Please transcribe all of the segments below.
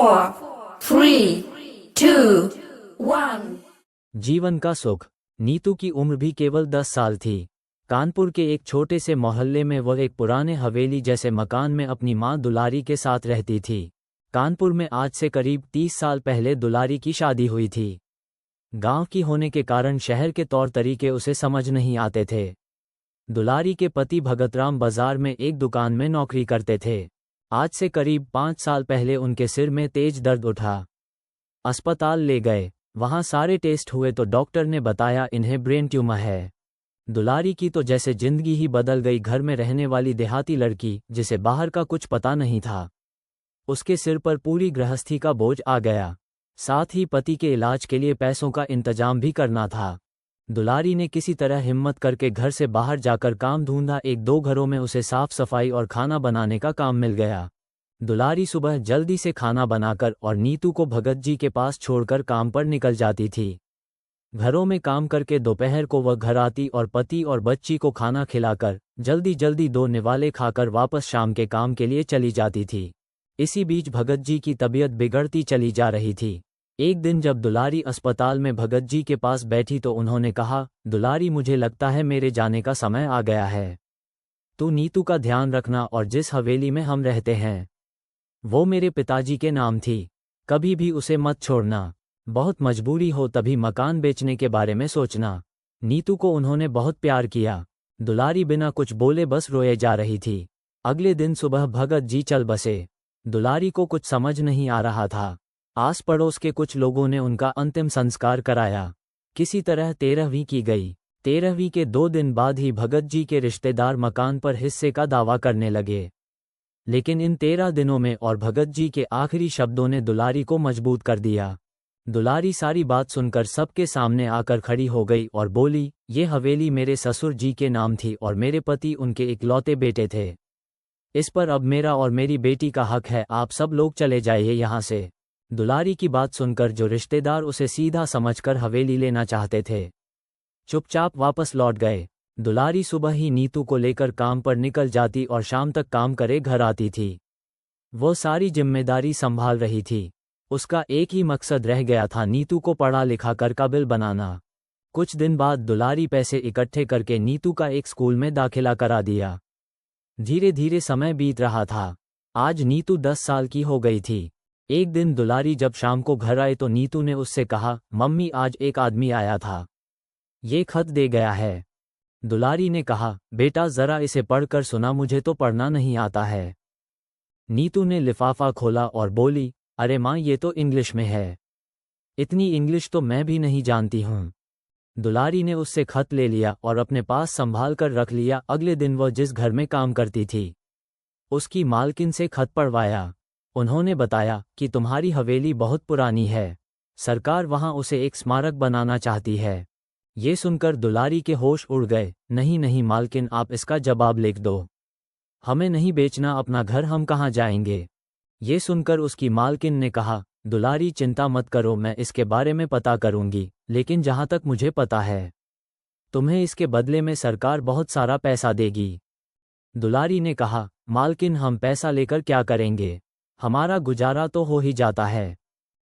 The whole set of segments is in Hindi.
4, 3, 2, 1। जीवन का सुख। नीतू की उम्र भी केवल 10 साल थी। कानपुर के एक छोटे से मोहल्ले में वह एक पुराने हवेली जैसे मकान में अपनी मां दुलारी के साथ रहती थी। कानपुर में आज से करीब 30 साल पहले दुलारी की शादी हुई थी। गांव की होने के कारण शहर के तौर तरीके उसे समझ नहीं आते थे। दुलारी के पति भगतराम बाजार में एक दुकान में नौकरी करते थे। आज से करीब 5 साल पहले उनके सिर में तेज दर्द उठा। अस्पताल ले गए। वहां सारे टेस्ट हुए तो डॉक्टर ने बताया इन्हें ब्रेन ट्यूमर है। दुलारी की तो जैसे जिंदगी ही बदल गई। घर में रहने वाली देहाती लड़की जिसे बाहर का कुछ पता नहीं था, उसके सिर पर पूरी गृहस्थी का बोझ आ गया। साथ ही पति के इलाज के लिए पैसों का इंतजाम भी करना था। दुलारी ने किसी तरह हिम्मत करके घर से बाहर जाकर काम ढूंढा। 1-2 घरों में उसे साफ सफाई और खाना बनाने का काम मिल गया। दुलारी सुबह जल्दी से खाना बनाकर और नीतू को भगत जी के पास छोड़कर काम पर निकल जाती थी। घरों में काम करके दोपहर को वह घर आती और पति और बच्ची को खाना खिलाकर जल्दी जल्दी 2 निवाले खाकर वापस शाम के काम के लिए चली जाती थी। इसी बीच भगत जी की तबीयत बिगड़ती चली जा रही थी। एक दिन जब दुलारी अस्पताल में भगत जी के पास बैठी तो उन्होंने कहा, दुलारी मुझे लगता है मेरे जाने का समय आ गया है। तू नीतू का ध्यान रखना और जिस हवेली में हम रहते हैं वो मेरे पिताजी के नाम थी। कभी भी उसे मत छोड़ना। बहुत मजबूरी हो तभी मकान बेचने के बारे में सोचना। नीतू को उन्होंने बहुत प्यार किया। दुलारी बिना कुछ बोले बस रोए जा रही थी। अगले दिन सुबह भगत जी चल बसे। दुलारी को कुछ समझ नहीं आ रहा था। आस पड़ोस के कुछ लोगों ने उनका अंतिम संस्कार कराया। किसी तरह 13वीं की गई। 13वीं के 2 दिन बाद ही भगत जी के रिश्तेदार मकान पर हिस्से का दावा करने लगे। लेकिन इन 13 दिनों में और भगत जी के आखिरी शब्दों ने दुलारी को मजबूत कर दिया। दुलारी सारी बात सुनकर सबके सामने आकर खड़ी हो गई और बोली, ये हवेली मेरे ससुर जी के नाम थी और मेरे पति उनके इकलौते बेटे थे। इस पर अब मेरा और मेरी बेटी का हक है। आप सब लोग चले जाइए यहाँ से। दुलारी की बात सुनकर जो रिश्तेदार उसे सीधा समझकर हवेली लेना चाहते थे चुपचाप वापस लौट गए। दुलारी सुबह ही नीतू को लेकर काम पर निकल जाती और शाम तक काम करे घर आती थी। वो सारी जिम्मेदारी संभाल रही थी। उसका एक ही मकसद रह गया था, नीतू को पढ़ा लिखा कर काबिल बनाना। कुछ दिन बाद दुलारी पैसे इकट्ठे करके नीतू का एक स्कूल में दाखिला करा दिया। धीरे धीरे समय बीत रहा था। आज नीतू 10 साल की हो गई थी। एक दिन दुलारी जब शाम को घर आए तो नीतू ने उससे कहा, मम्मी आज एक आदमी आया था, ये खत दे गया है। दुलारी ने कहा, बेटा जरा इसे पढ़कर सुना, मुझे तो पढ़ना नहीं आता है। नीतू ने लिफाफा खोला और बोली, अरे माँ ये तो इंग्लिश में है। इतनी इंग्लिश तो मैं भी नहीं जानती हूँ। दुलारी ने उससे खत ले लिया और अपने पास संभाल कर रख लिया। अगले दिन वह जिस घर में काम करती थी उसकी मालकिन से खत पढ़वाया। उन्होंने बताया कि तुम्हारी हवेली बहुत पुरानी है, सरकार वहां उसे एक स्मारक बनाना चाहती है। ये सुनकर दुलारी के होश उड़ गए। नहीं नहीं मालकिन, आप इसका जवाब लिख दो, हमें नहीं बेचना अपना घर, हम कहाँ जाएंगे। ये सुनकर उसकी मालकिन ने कहा, दुलारी चिंता मत करो, मैं इसके बारे में पता करूंगी, लेकिन जहां तक मुझे पता है तुम्हें इसके बदले में सरकार बहुत सारा पैसा देगी। दुलारी ने कहा, मालकिन हम पैसा लेकर क्या करेंगे, हमारा गुजारा तो हो ही जाता है।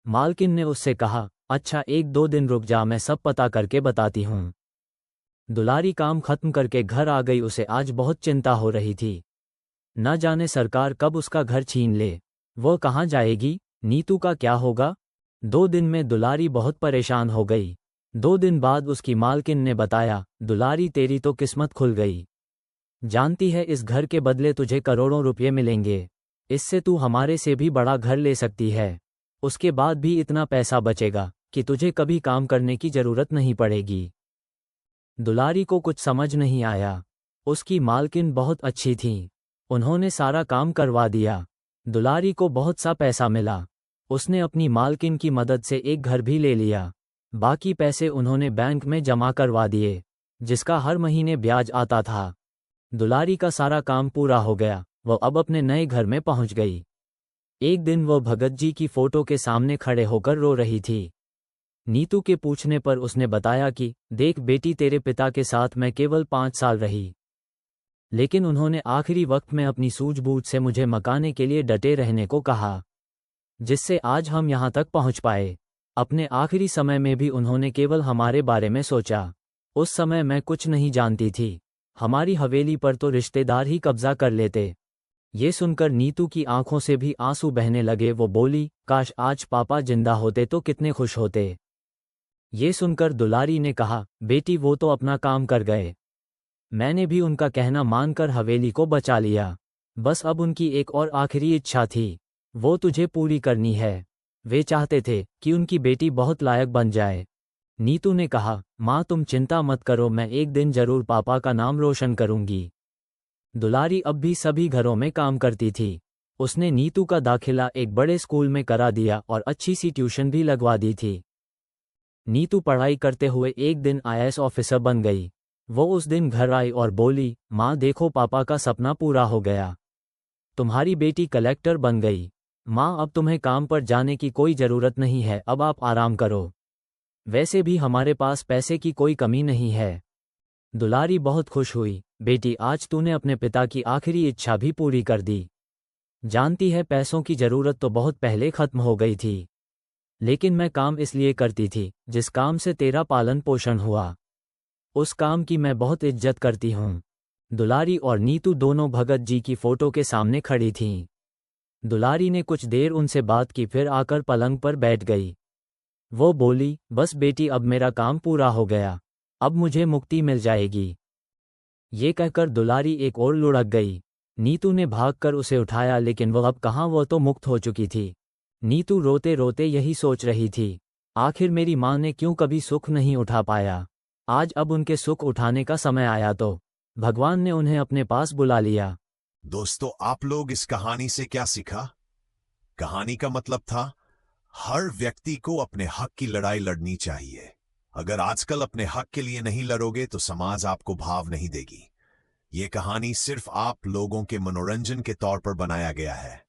मालकिन ने उससे कहा, अच्छा 1-2 दिन रुक जा, मैं सब पता करके बताती हूँ। दुलारी काम खत्म करके घर आ गई। उसे आज बहुत चिंता हो रही थी। न जाने सरकार कब उसका घर छीन ले। वो कहाँ जाएगी, नीतू का क्या होगा। 2 दिन में दुलारी बहुत परेशान हो गई। 2 दिन बाद उसकी मालकिन ने बताया, दुलारी तेरी तो किस्मत खुल गई। जानती है इस घर के बदले तुझे करोड़ों रुपये मिलेंगे। इससे तू हमारे से भी बड़ा घर ले सकती है। उसके बाद भी इतना पैसा बचेगा कि तुझे कभी काम करने की जरूरत नहीं पड़ेगी। दुलारी को कुछ समझ नहीं आया। उसकी मालकिन बहुत अच्छी थी, उन्होंने सारा काम करवा दिया। दुलारी को बहुत सा पैसा मिला। उसने अपनी मालकिन की मदद से एक घर भी ले लिया। बाकी पैसे उन्होंने बैंक में जमा करवा दिए, जिसका हर महीने ब्याज आता था। दुलारी का सारा काम पूरा हो गया। वह अब अपने नए घर में पहुंच गई। एक दिन वह भगत जी की फोटो के सामने खड़े होकर रो रही थी। नीतू के पूछने पर उसने बताया कि देख बेटी, तेरे पिता के साथ मैं केवल 5 साल रही, लेकिन उन्होंने आखिरी वक्त में अपनी सूझबूझ से मुझे मकाने के लिए डटे रहने को कहा। जिससे आज हम यहाँ तक पहुँच पाए। अपने आखिरी समय में भी उन्होंने केवल हमारे बारे में सोचा। उस समय मैं कुछ नहीं जानती थी। हमारी हवेली पर तो रिश्तेदार ही कब्जा कर लेते। ये सुनकर नीतू की आंखों से भी आंसू बहने लगे। वो बोली, काश आज पापा जिंदा होते तो कितने खुश होते। ये सुनकर दुलारी ने कहा, बेटी वो तो अपना काम कर गए। मैंने भी उनका कहना मानकर हवेली को बचा लिया। बस अब उनकी एक और आखिरी इच्छा थी, वो तुझे पूरी करनी है। वे चाहते थे कि उनकी बेटी बहुत लायक बन जाए। नीतू ने कहा, माँ तुम चिंता मत करो, मैं एक दिन जरूर पापा का नाम रोशन करूंगी। दुलारी अब भी सभी घरों में काम करती थी। उसने नीतू का दाखिला एक बड़े स्कूल में करा दिया और अच्छी सी ट्यूशन भी लगवा दी थी। नीतू पढ़ाई करते हुए एक दिन आईएएस ऑफिसर बन गई। वो उस दिन घर आई और बोली, माँ देखो पापा का सपना पूरा हो गया। तुम्हारी बेटी कलेक्टर बन गई। माँ अब तुम्हें काम पर जाने की कोई ज़रूरत नहीं है, अब आप आराम करो। वैसे भी हमारे पास पैसे की कोई कमी नहीं है। दुलारी बहुत खुश हुई। बेटी आज तूने अपने पिता की आखिरी इच्छा भी पूरी कर दी। जानती है पैसों की ज़रूरत तो बहुत पहले ख़त्म हो गई थी, लेकिन मैं काम इसलिए करती थी जिस काम से तेरा पालन पोषण हुआ। उस काम की मैं बहुत इज्जत करती हूँ। दुलारी और नीतू दोनों भगत जी की फोटो के सामने खड़ी थीं। दुलारी ने कुछ देर उनसे बात की, फिर आकर पलंग पर बैठ गई। वो बोली, बस बेटी अब मेरा काम पूरा हो गया, अब मुझे मुक्ति मिल जाएगी। ये कहकर दुलारी एक और लुढ़क गई। नीतू ने भागकर उसे उठाया, लेकिन वह अब कहाँ, वो तो मुक्त हो चुकी थी। नीतू रोते रोते यही सोच रही थी, आखिर मेरी माँ ने क्यों कभी सुख नहीं उठा पाया। आज अब उनके सुख उठाने का समय आया तो भगवान ने उन्हें अपने पास बुला लिया। दोस्तों, आप लोग इस कहानी से क्या सीखा? कहानी का मतलब था, हर व्यक्ति को अपने हक की लड़ाई लड़नी चाहिए। अगर आजकल अपने हक के लिए नहीं लड़ोगे तो समाज आपको भाव नहीं देगी। ये कहानी सिर्फ आप लोगों के मनोरंजन के तौर पर बनाया गया है।